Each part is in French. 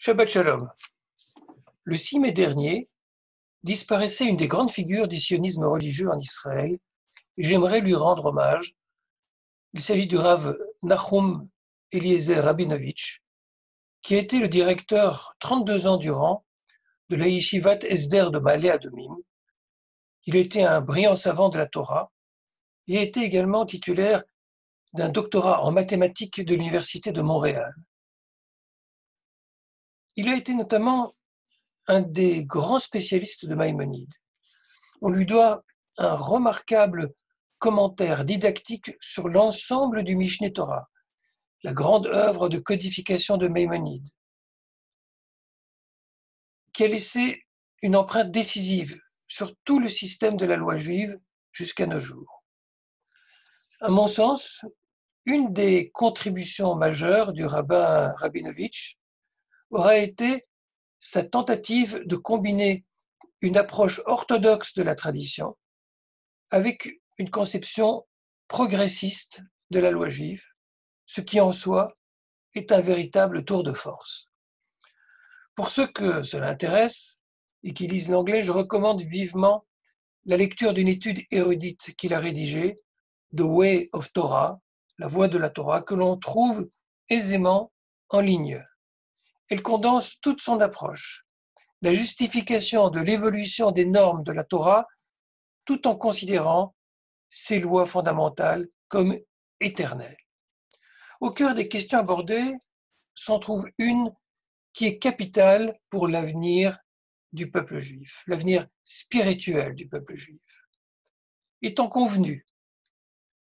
Shabbat Shalom. Le 6 mai dernier, disparaissait une des grandes figures du sionisme religieux en Israël, et j'aimerais lui rendre hommage. Il s'agit du Rav Nachum Eliezer Rabinovitch, qui a été le directeur 32 ans durant de la Yeshivat Esder de Ma'ale Adumim. Il était un brillant savant de la Torah et a été également titulaire d'un doctorat en mathématiques de l'Université de Montréal. Il a été notamment un des grands spécialistes de Maïmonide. On lui doit un remarquable commentaire didactique sur l'ensemble du Mishneh Torah, la grande œuvre de codification de Maïmonide, qui a laissé une empreinte décisive sur tout le système de la loi juive jusqu'à nos jours. À mon sens, une des contributions majeures du rabbin Rabinovitch aura été sa tentative de combiner une approche orthodoxe de la tradition avec une conception progressiste de la loi juive, ce qui en soi est un véritable tour de force. Pour ceux que cela intéresse et qui lisent l'anglais, je recommande vivement la lecture d'une étude érudite qu'il a rédigée, The Way of Torah, la voie de la Torah, que l'on trouve aisément en ligne. Elle condense toute son approche, la justification de l'évolution des normes de la Torah, tout en considérant ces lois fondamentales comme éternelles. Au cœur des questions abordées s'en trouve une qui est capitale pour l'avenir du peuple juif, l'avenir spirituel du peuple juif. Étant convenu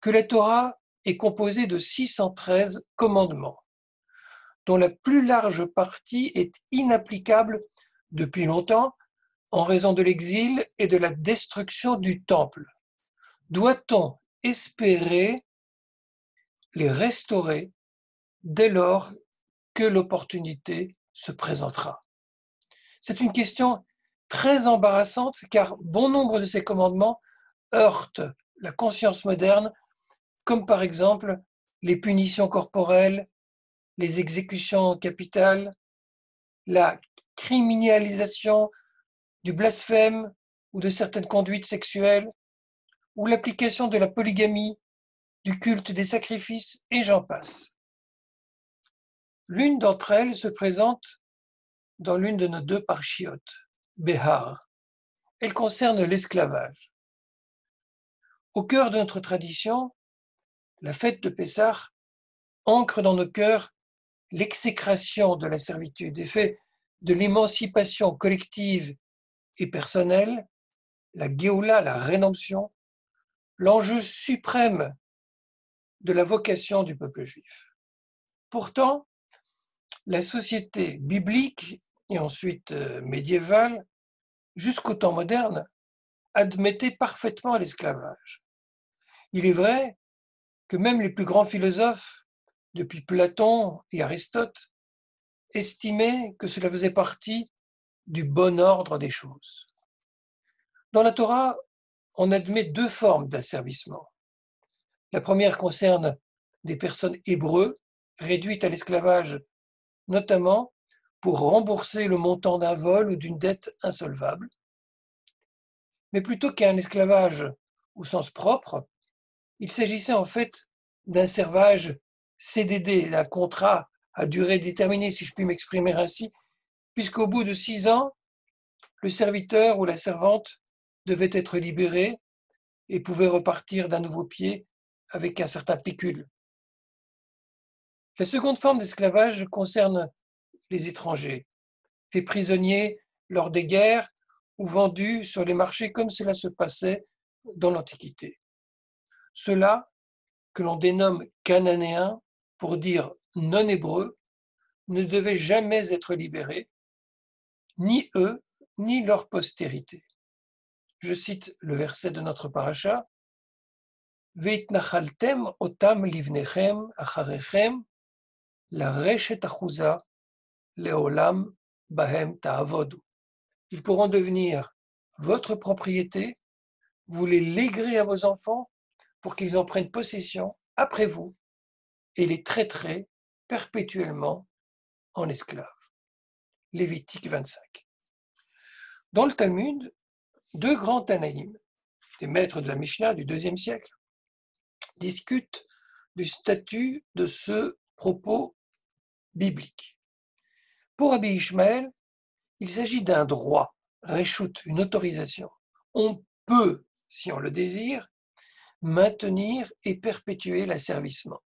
que la Torah est composée de 613 commandements, dont la plus large partie est inapplicable depuis longtemps en raison de l'exil et de la destruction du temple, doit-on espérer les restaurer dès lors que l'opportunité se présentera? C'est une question très embarrassante car bon nombre de ces commandements heurtent la conscience moderne, comme par exemple les punitions corporelles, les exécutions capitales, la criminalisation du blasphème ou de certaines conduites sexuelles, ou l'application de la polygamie, du culte des sacrifices, et j'en passe. L'une d'entre elles se présente dans l'une de nos deux parchiotes, Behar. Elle concerne l'esclavage. Au cœur de notre tradition, la fête de Pessah ancre dans nos cœurs l'exécration de la servitude et fait de l'émancipation collective et personnelle, la Géoula, la rédemption, l'enjeu suprême de la vocation du peuple juif. Pourtant, la société biblique et ensuite médiévale, jusqu'au temps moderne, admettait parfaitement l'esclavage. Il est vrai que même les plus grands philosophes, depuis Platon et Aristote, estimaient que cela faisait partie du bon ordre des choses. Dans la Torah, on admet deux formes d'asservissement. La première concerne des personnes hébreux réduites à l'esclavage, notamment pour rembourser le montant d'un vol ou d'une dette insolvable. Mais plutôt qu'un esclavage au sens propre, il s'agissait en fait d'un servage CDD, d'un contrat à durée déterminée, si je puis m'exprimer ainsi, puisqu'au bout de 6 ans, le serviteur ou la servante devait être libéré et pouvait repartir d'un nouveau pied avec un certain pécule. La seconde forme d'esclavage concerne les étrangers, faits prisonniers lors des guerres ou vendus sur les marchés comme cela se passait dans l'Antiquité. Ceux-là, que l'on dénomme cananéens pour dire non-hébreux, ne devaient jamais être libérés, ni eux, ni leur postérité. Je cite le verset de notre paracha, Veitnachaltem otam livnechem acharechem la reshet achuza leolam bahem ta'avodu. Ils pourront devenir votre propriété, vous les léguerez à vos enfants pour qu'ils en prennent possession après vous et les traiterez perpétuellement en esclaves. Lévitique 25. Dans le Talmud, deux grands Tanaïm, des maîtres de la Mishnah du IIe siècle, discutent du statut de ce propos biblique. Pour Rabbi Ishmael, il s'agit d'un droit, réchoute, une autorisation. On peut, si on le désire, maintenir et perpétuer l'asservissement.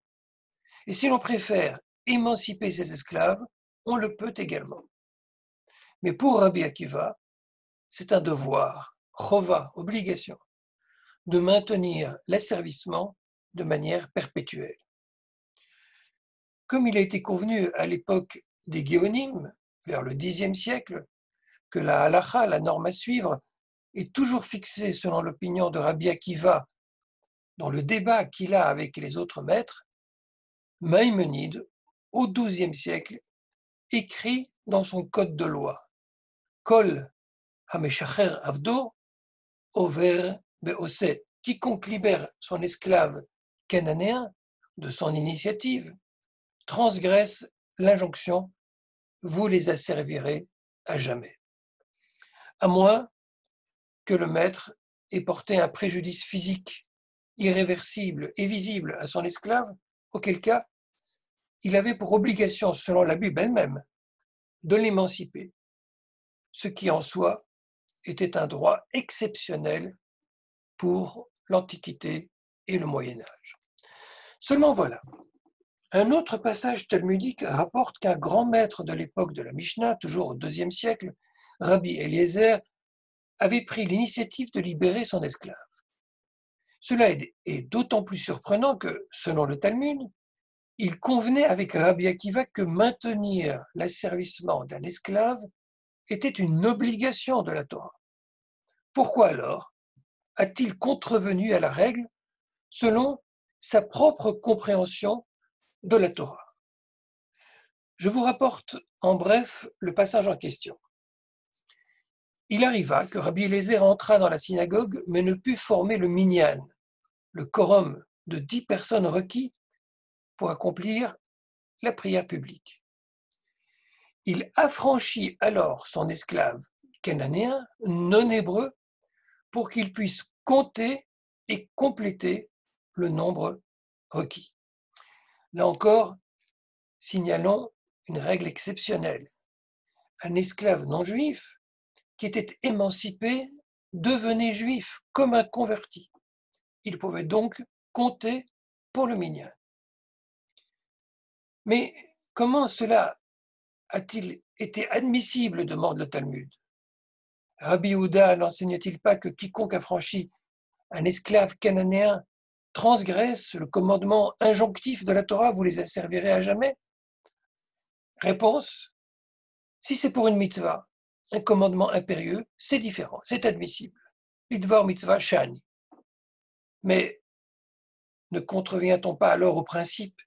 Et si l'on préfère émanciper ses esclaves, on le peut également. Mais pour Rabbi Akiva, c'est un devoir, chova, obligation, de maintenir l'asservissement de manière perpétuelle. Comme il a été convenu à l'époque des Géonim, vers le Xe siècle, que la halacha, la norme à suivre, est toujours fixée selon l'opinion de Rabbi Akiva dans le débat qu'il a avec les autres maîtres, Maïmonide, au XIIe siècle, écrit dans son code de loi Kol hameshacher avdo over beose, quiconque libère son esclave cananéen de son initiative transgresse l'injonction vous les asservirez à jamais, à moins que le maître ait porté un préjudice physique irréversible et visible à son esclave, auquel cas il avait pour obligation, selon la Bible elle-même, de l'émanciper, ce qui en soi était un droit exceptionnel pour l'Antiquité et le Moyen Âge. Seulement voilà, un autre passage talmudique rapporte qu'un grand maître de l'époque de la Mishnah, toujours au IIe siècle, Rabbi Eliezer, avait pris l'initiative de libérer son esclave. Cela est d'autant plus surprenant que, selon le Talmud, il convenait avec Rabbi Akiva que maintenir l'asservissement d'un esclave était une obligation de la Torah. Pourquoi alors a-t-il contrevenu à la règle selon sa propre compréhension de la Torah? Je vous rapporte en bref le passage en question. Il arriva que Rabbi Eliezer entra dans la synagogue mais ne put former le minyan, le quorum de 10 personnes requis pour accomplir la prière publique. Il affranchit alors son esclave cananéen, non hébreu, pour qu'il puisse compter et compléter le nombre requis. Là encore, signalons une règle exceptionnelle. Un esclave non juif qui était émancipé devenait juif comme un converti. Il pouvait donc compter pour le minyan. Mais comment cela a-t-il été admissible, demande le Talmud? Rabbi Yehuda n'enseigne-t-il pas que quiconque affranchit un esclave cananéen transgresse le commandement injonctif de la Torah, vous les asservirez à jamais? Réponse, si c'est pour une mitzvah, un commandement impérieux, c'est différent, c'est admissible. Lidvar mitzvah shani. Mais ne contrevient-on pas alors au principe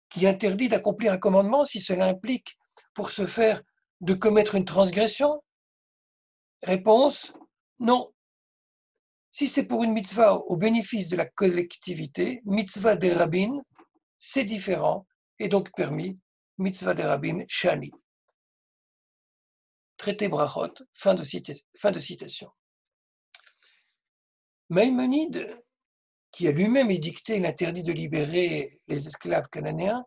qui interdit d'accomplir un commandement si cela implique, pour ce faire, de commettre une transgression? Réponse, non. Si c'est pour une mitzvah au bénéfice de la collectivité, mitzvah des rabbins, c'est différent et donc permis, mitzvah des rabbins shani. Traité Brachot, fin de citation. Maïmonide, qui a lui-même édicté l'interdit de libérer les esclaves cananéens,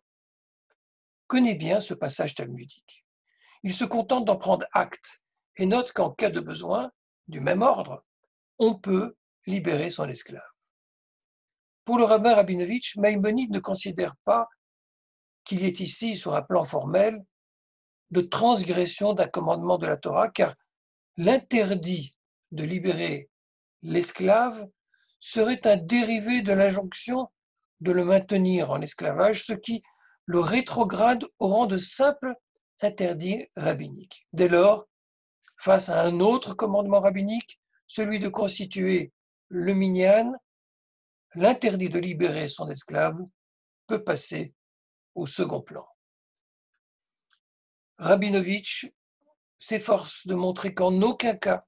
connaît bien ce passage talmudique. Il se contente d'en prendre acte et note qu'en cas de besoin, du même ordre, on peut libérer son esclave. Pour le rabbin Rabinovitch, Maïmonide ne considère pas qu'il y ait ici, sur un plan formel, de transgression d'un commandement de la Torah, car l'interdit de libérer l'esclave serait un dérivé de l'injonction de le maintenir en esclavage, ce qui le rétrograde au rang de simple interdit rabbinique. Dès lors, face à un autre commandement rabbinique, celui de constituer le minyan, l'interdit de libérer son esclave peut passer au second plan. Rabinovitch s'efforce de montrer qu'en aucun cas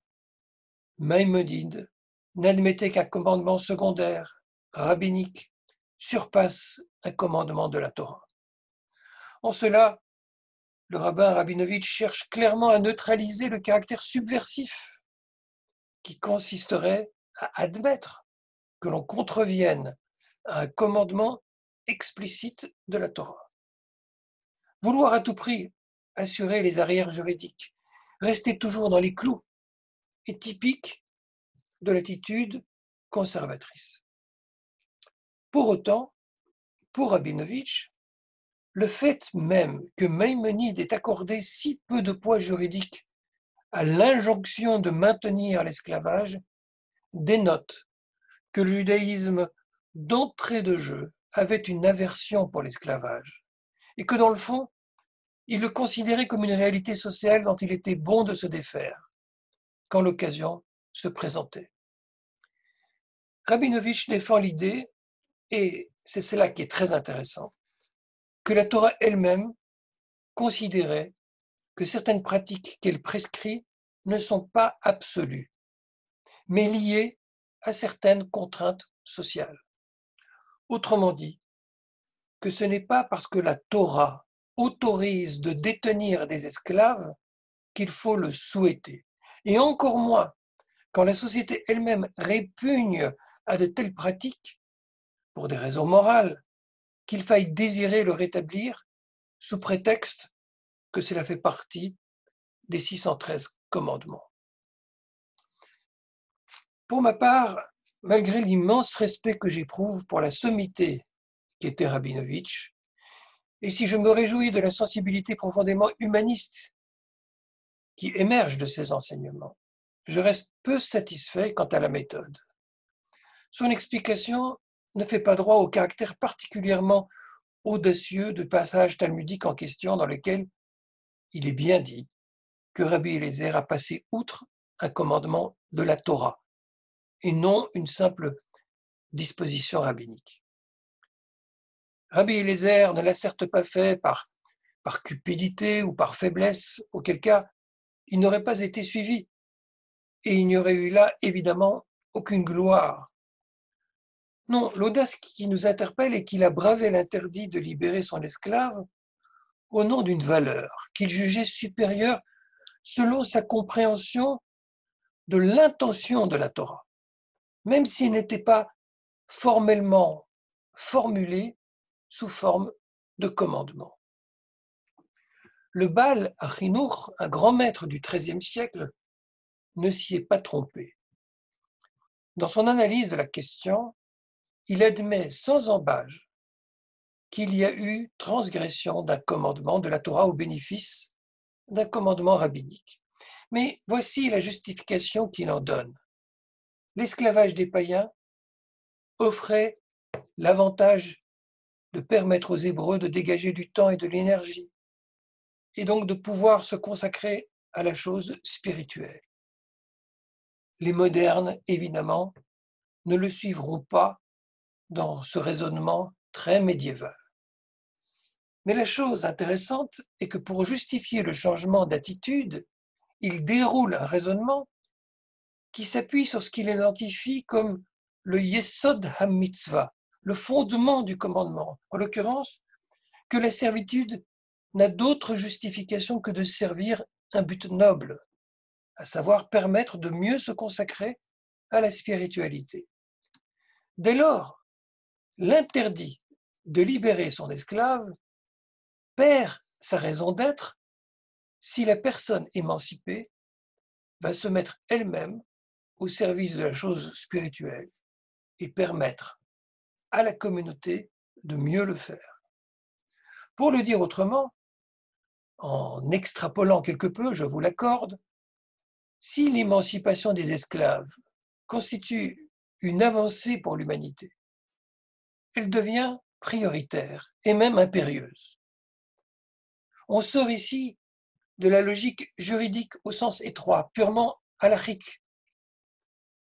Maïmonide n'admettait qu'un commandement secondaire, rabbinique, surpasse un commandement de la Torah. En cela, le rabbin Rabinovitch cherche clairement à neutraliser le caractère subversif qui consisterait à admettre que l'on contrevienne à un commandement explicite de la Torah. Vouloir à tout prix assurer les arrières juridiques, rester toujours dans les clous, est typique de l'attitude conservatrice. Pour autant, pour Rabinovitch, le fait même que Maïmonide ait accordé si peu de poids juridique à l'injonction de maintenir l'esclavage dénote que le judaïsme d'entrée de jeu avait une aversion pour l'esclavage et que dans le fond, il le considérait comme une réalité sociale dont il était bon de se défaire quand l'occasion se présentait. Rabinovitch défend l'idée, et c'est cela qui est très intéressant, que la Torah elle-même considérait que certaines pratiques qu'elle prescrit ne sont pas absolues, mais liées à certaines contraintes sociales. Autrement dit, que ce n'est pas parce que la Torah autorise de détenir des esclaves qu'il faut le souhaiter, et encore moins quand la société elle-même répugne à de telles pratiques, pour des raisons morales, qu'il faille désirer le rétablir sous prétexte que cela fait partie des 613 commandements. Pour ma part, malgré l'immense respect que j'éprouve pour la sommité qu'était Rabinovitch, et si je me réjouis de la sensibilité profondément humaniste qui émerge de ses enseignements, je reste peu satisfait quant à la méthode. Son explication ne fait pas droit au caractère particulièrement audacieux du passage talmudique en question dans lequel il est bien dit que Rabbi Eliezer a passé outre un commandement de la Torah et non une simple disposition rabbinique. Rabbi Eliezer ne l'a certes pas fait par cupidité ou par faiblesse, auquel cas il n'aurait pas été suivi et il n'y aurait eu là évidemment aucune gloire. Non, l'audace qui nous interpelle est qu'il a bravé l'interdit de libérer son esclave au nom d'une valeur qu'il jugeait supérieure selon sa compréhension de l'intention de la Torah, même s'il n'était pas formellement formulé sous forme de commandement. Le Baal Achinour, un grand maître du XIIIe siècle, ne s'y est pas trompé. Dans son analyse de la question, il admet sans embâge qu'il y a eu transgression d'un commandement de la Torah au bénéfice d'un commandement rabbinique. Mais voici la justification qu'il en donne. L'esclavage des païens offrait l'avantage de permettre aux Hébreux de dégager du temps et de l'énergie, et donc de pouvoir se consacrer à la chose spirituelle. Les modernes, évidemment, ne le suivront pas dans ce raisonnement très médiéval. Mais la chose intéressante est que pour justifier le changement d'attitude, il déroule un raisonnement qui s'appuie sur ce qu'il identifie comme le Yesod HaMitzvah, le fondement du commandement, en l'occurrence, que la servitude n'a d'autre justification que de servir un but noble, à savoir permettre de mieux se consacrer à la spiritualité. Dès lors, l'interdit de libérer son esclave perd sa raison d'être si la personne émancipée va se mettre elle-même au service de la chose spirituelle et permettre à la communauté de mieux le faire. Pour le dire autrement, en extrapolant quelque peu, je vous l'accorde, si l'émancipation des esclaves constitue une avancée pour l'humanité, elle devient prioritaire et même impérieuse. On sort ici de la logique juridique au sens étroit, purement halachique,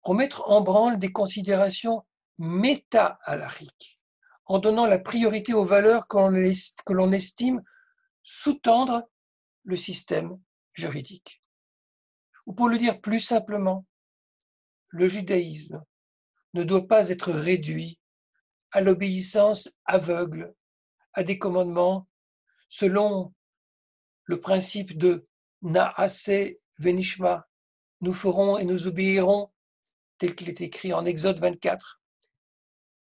pour mettre en branle des considérations méta-halachiques, en donnant la priorité aux valeurs que l'on estime sous-tendre le système juridique. Ou pour le dire plus simplement, le judaïsme ne doit pas être réduit à l'obéissance aveugle à des commandements selon le principe de Naase Venishma, nous ferons et nous obéirons, tel qu'il est écrit en Exode 24,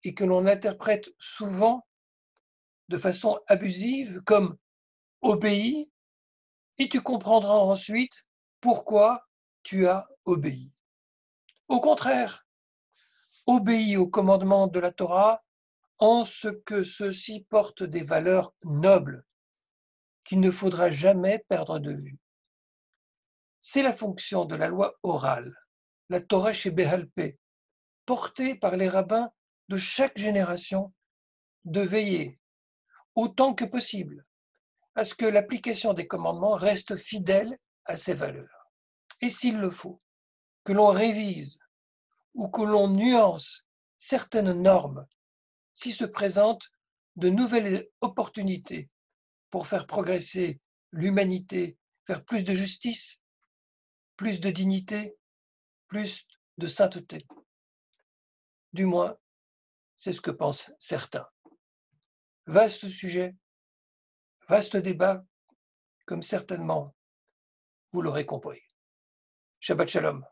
et que l'on interprète souvent de façon abusive comme obéis, et tu comprendras ensuite pourquoi tu as obéi. Au contraire, obéis aux commandements de la Torah en ce que ceux-ci portent des valeurs nobles qu'il ne faudra jamais perdre de vue. C'est la fonction de la loi orale, la Torah chez Béhalpé, portée par les rabbins de chaque génération, de veiller, autant que possible, à ce que l'application des commandements reste fidèle à ces valeurs. Et s'il le faut, que l'on révise ou que l'on nuance certaines normes si se présentent de nouvelles opportunités pour faire progresser l'humanité vers plus de justice, plus de dignité, plus de sainteté. Du moins, c'est ce que pensent certains. Vaste sujet, vaste débat, comme certainement vous l'aurez compris. Shabbat Shalom.